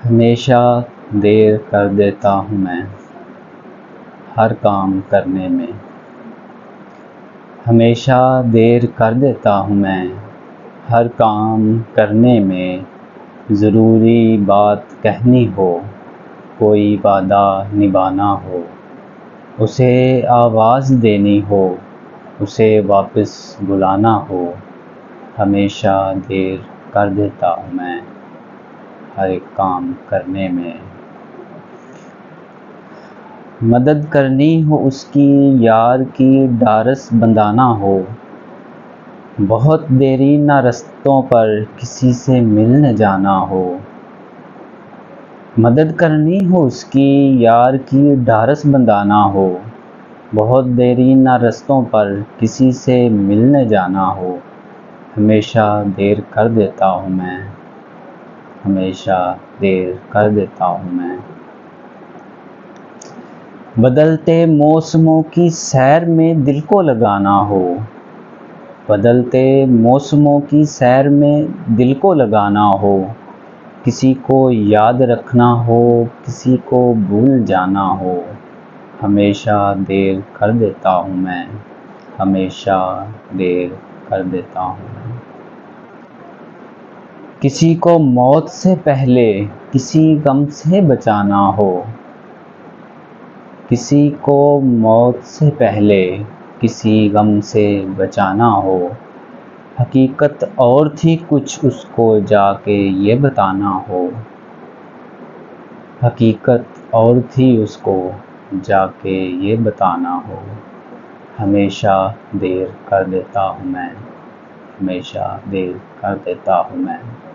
ہمیشہ دیر کر دیتا ہوں میں ہر کام کرنے میں، ہمیشہ دیر کر دیتا ہوں میں ہر کام کرنے میں۔ ضروری بات کہنی ہو، کوئی وعدہ نبھانا ہو، اسے آواز دینی ہو، اسے واپس بلانا ہو، ہمیشہ دیر کر دیتا ہوں میں ہر ایک کام کرنے میں۔ مدد کرنی ہو اس کی، یار کی ڈھارس بندھانا ہو، بہت دیرینہ رستوں پر کسی سے ملنے جانا ہو۔ مدد کرنی ہو اس کی، یار کی ڈھارس بندھانا ہو، بہت دیرینہ رستوں پر کسی سے ملنے جانا ہو، ہمیشہ دیر کر دیتا ہوں میں ہمیشہ دیر کر دیتا ہوں میں۔ بدلتے موسموں کی سیر میں دل کو لگانا ہو، بدلتے موسموں کی سیر میں دل کو لگانا ہو، کسی کو یاد رکھنا ہو، کسی کو بھول جانا ہو، ہمیشہ دیر کر دیتا ہوں میں ہمیشہ دیر کر دیتا ہوں میں۔ کسی کو موت سے پہلے کسی غم سے بچانا ہو، کسی کو موت سے پہلے کسی غم سے بچانا ہو، حقیقت اور تھی کچھ اس کو جا کے یہ بتانا ہو، حقیقت اور تھی اس کو جا کے یہ بتانا ہو، ہمیشہ دیر کر دیتا ہوں میں ہمیشہ دیر کر دیتا ہوں میں۔